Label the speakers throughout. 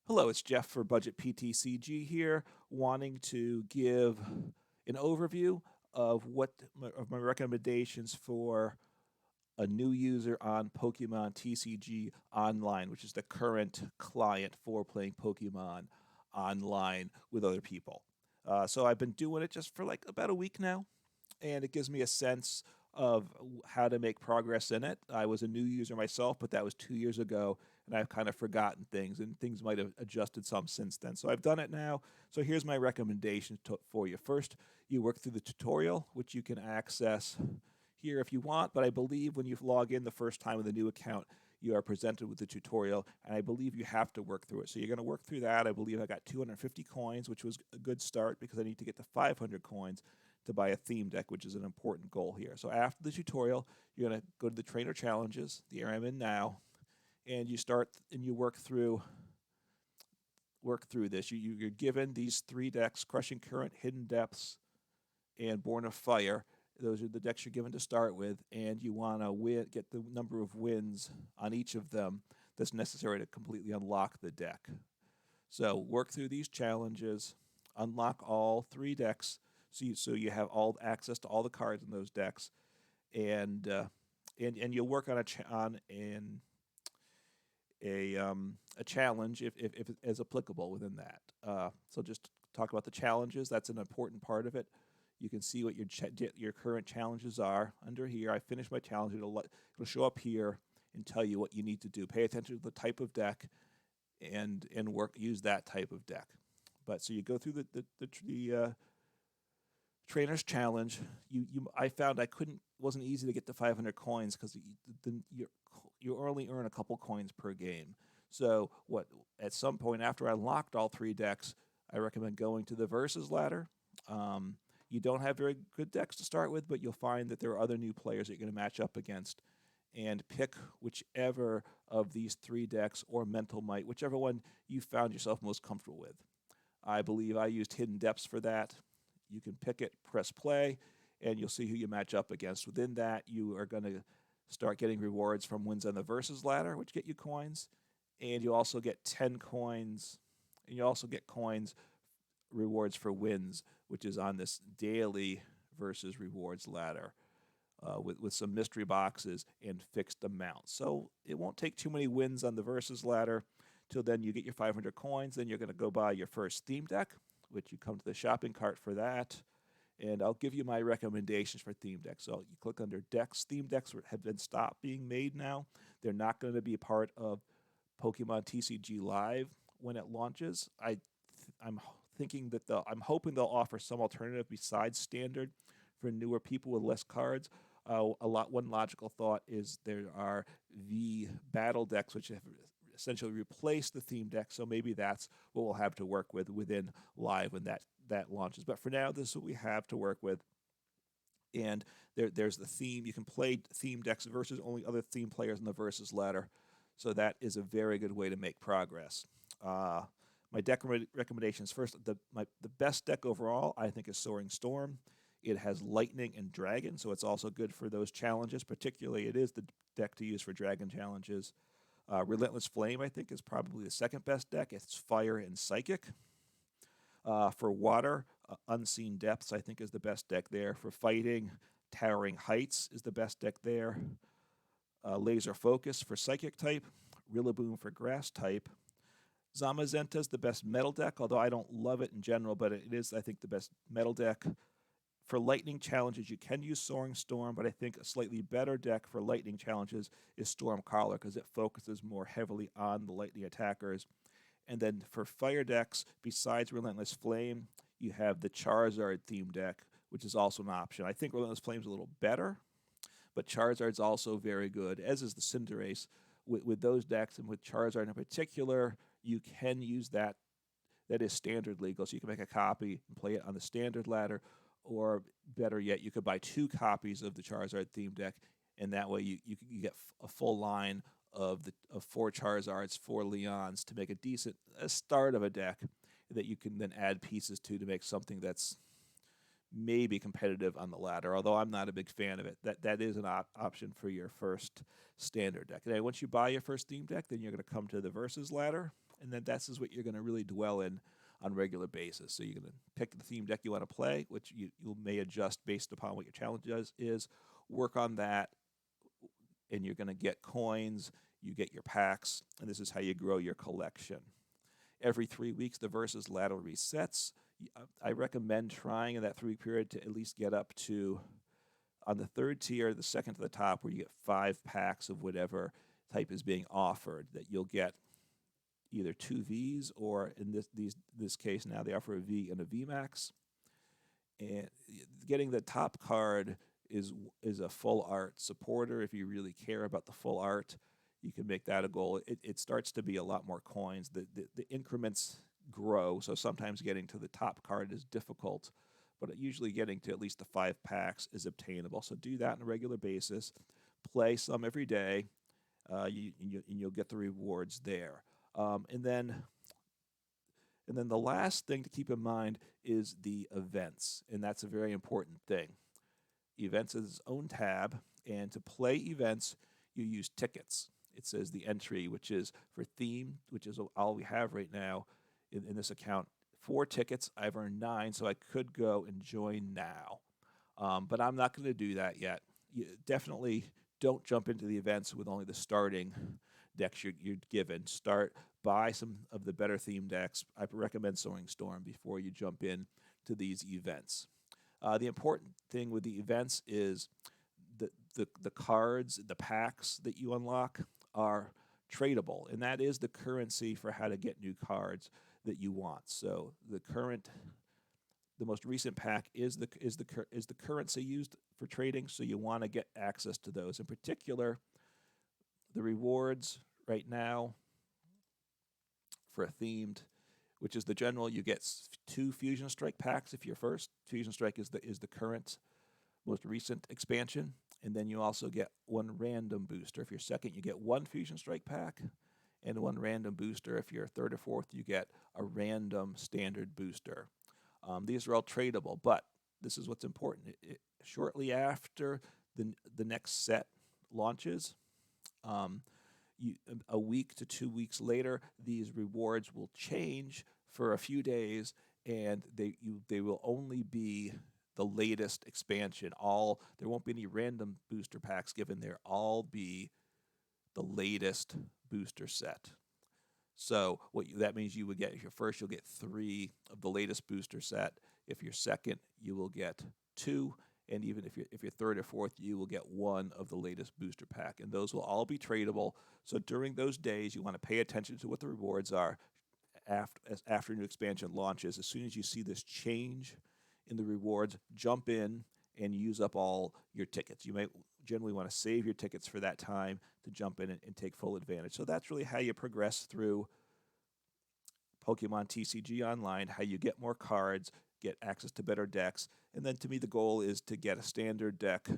Speaker 1: Hello, it's Jeff for Budget PTCG here, wanting to give an overview of my recommendations for a new user on Pokemon TCG Online, which is the current client for playing Pokemon online with other people. So I've been doing it just for like about a week now, and it gives me a sense of how to make progress in it. I was a new user myself, but that was 2 years ago, and I've kind of forgotten things, and things might have adjusted some since then. So I've done it now. So here's my recommendations for you. First, you work through the tutorial, which you can access here if you want, but I believe when you log in the first time with a new account, you are presented with the tutorial, and I believe you have to work through it. So you're going to work through that. I believe I got 250 coins, which was a good start because I need to get to 500 coins to buy a theme deck, which is an important goal here. So after the tutorial, you're going to go to the trainer challenges, the area I'm in now, and you start and you work through this. You're given these three decks: Crushing Current, Hidden Depths, and Born of Fire. Those are the decks you're given to start with, and you want to get the number of wins on each of them that's necessary to completely unlock the deck. So work through these challenges, unlock all three decks, so you have all access to all the cards in those decks, and and you'll work on a challenge if it is applicable within that. So just talk about the challenges. That's an important part of it. You can see what your current challenges are under here. I finished my challenge. It'll show up here and tell you what you need to do. Pay attention to the type of deck and use that type of deck. But so you go through the trainer's challenge. I found I couldn't wasn't easy to get to 500 coins because you only earn a couple coins per game. So at some point after I unlocked all three decks, I recommend going to the versus ladder. You don't have very good decks to start with, but you'll find that there are other new players that you're going to match up against, and pick whichever of these three decks or Mental Might, whichever one you found yourself most comfortable with. I believe I used Hidden Depths for that. You can pick it, press play, and you'll see who you match up against. Within that, you are going to start getting rewards from wins on the versus ladder, which get you coins, and you also get 10 coins, and you also get coins rewards for wins, which is on this daily versus rewards ladder. With some mystery boxes and fixed amounts. So it won't take too many wins on the versus ladder till then you get your 500 coins. Then you're going to go buy your first theme deck, which you come to the shopping cart for that. And I'll give you my recommendations for theme decks. So you click under decks. Theme decks have been stopped being made now. They're not going to be a part of Pokemon TCG Live when it launches. I'm thinking that I'm hoping they'll offer some alternative besides standard for newer people with less cards. One logical thought is there are the battle decks which have essentially replaced the theme deck, so maybe that's what we'll have to work with within Live when that launches. But for now, this is what we have to work with. And there's the theme. You can play theme decks versus only other theme players in the versus ladder, so that is a very good way to make progress. My deck recommendations first. The best deck overall, I think, is Soaring Storm. It has Lightning and Dragon, so it's also good for those challenges. Particularly, it is the deck to use for Dragon challenges. Relentless Flame, I think, is probably the second best deck. It's Fire and Psychic. For Water, Unseen Depths, I think, is the best deck there. For Fighting, Towering Heights is the best deck there. Laser Focus for Psychic type. Rillaboom for Grass type. Zamazenta is the best metal deck, although I don't love it in general, but it is, I think, the best metal deck. For lightning challenges, you can use Soaring Storm, but I think a slightly better deck for lightning challenges is Stormcaller because it focuses more heavily on the lightning attackers. And then for fire decks, besides Relentless Flame, you have the Charizard theme deck, which is also an option. I think Relentless Flame is a little better, but Charizard's also very good, as is the Cinderace. With those decks and with Charizard in particular, you can use that. That is standard legal, so you can make a copy and play it on the standard ladder. Or better yet, you could buy 2 copies of the Charizard theme deck, and that way you get a full line of 4 Charizards, 4 Leons to make a start of a deck that you can then add pieces to make something that's maybe competitive on the ladder. Although I'm not a big fan of it, that is an option for your first standard deck. And once you buy your first theme deck, then you're going to come to the versus ladder, and then this is what you're going to really dwell in on a regular basis. So you're going to pick the theme deck you want to play, which you may adjust based upon what your challenge is. Work on that, and you're going to get coins, you get your packs, and this is how you grow your collection. Every 3 weeks, the versus ladder resets. I recommend trying in that 3 week period to at least get up to, on the third tier, the second to the top, where you get 5 packs of whatever type is being offered, that you'll get either 2 Vs, or in this case now they offer a V and a VMAX. And getting the top card is a full art supporter. If you really care about the full art, you can make that a goal. It starts to be a lot more coins. The increments grow, so sometimes getting to the top card is difficult, but usually getting to at least the 5 packs is obtainable. So do that on a regular basis. Play some every day, you'll get the rewards there. And then the last thing to keep in mind is the events, and that's a very important thing. Events is its own tab, and to play events, you use tickets. It says the entry, which is for theme, which is all we have right now in this account. 4 tickets. I've earned 9, so I could go and join now. But I'm not going to do that yet. You definitely don't jump into the events with only the starting decks you're given. Buy some of the better theme decks. I recommend Soaring Storm before you jump in to these events. The important thing with the events is the cards, the packs that you unlock are tradable, and that is the currency for how to get new cards that you want. So the most recent pack is the currency used for trading. So you want to get access to those. In particular, the rewards right now for a themed, which is the general, you get 2 Fusion Strike packs if you're first. Fusion Strike is the current, most recent expansion, and then you also get 1 random booster. If you're second, you get 1 Fusion Strike pack, and 1 random booster. If you're third or fourth, you get a random standard booster. These are all tradable, but this is what's important. Shortly after the next set launches, a week to 2 weeks later, these rewards will change for a few days, and they will only be the latest expansion. There won't be any random booster packs given. They'll all be the latest booster set. So that means you would get, if you're first, you'll get 3 of the latest booster set. If you're second, you will get 2, and even if you're third or fourth, you will get 1 of the latest booster pack, and those will all be tradable. So during those days, you want to pay attention to what the rewards are after a new expansion launches. As soon as you see this change in the rewards, jump in and use up all your tickets. You may generally want to save your tickets for that time to jump in and take full advantage. So that's really how you progress through Pokemon TCG Online, how you get more cards, get access to better decks, and then to me the goal is to get a standard deck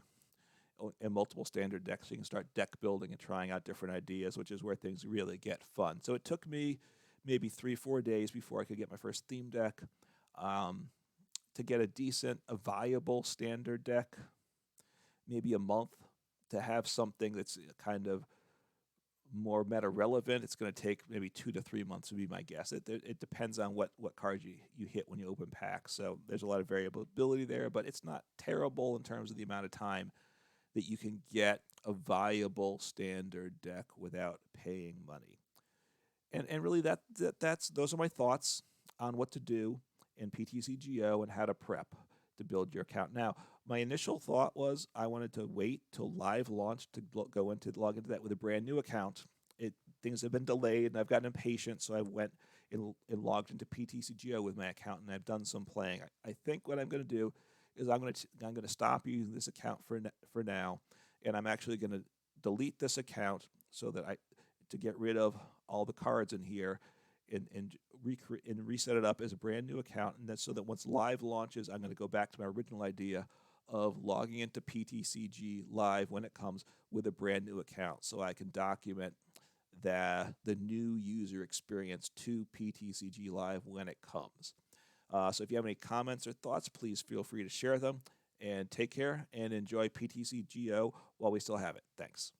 Speaker 1: and multiple standard decks so you can start deck building and trying out different ideas, which is where things really get fun. So it took me maybe 3-4 days before I could get my first theme deck. To get a viable standard deck, maybe a month. To have something that's kind of more meta relevant, it's going to take maybe 2 to 3 months would be my guess. It depends on what cards you hit when you open packs. So there's a lot of variability there, but it's not terrible in terms of the amount of time that you can get a viable standard deck without paying money. And really those are my thoughts on what to do in PTCGO and how to prep to build your account. Now, my initial thought was I wanted to wait till live launch to log into that with a brand new account. Things have been delayed, and I've gotten impatient, so I went and logged into PTCGO with my account, and I've done some playing. I think what I'm going to do is I'm going to stop using this account for now, and I'm actually going to delete this account so that to get rid of all the cards in here and reset it up as a brand new account, and that's so that once live launches, I'm going to go back to my original idea of logging into PTCG Live when it comes with a brand new account, so I can document the new user experience to PTCG Live when it comes. So if you have any comments or thoughts, please feel free to share them, and take care and enjoy PTCGO while we still have it. Thanks.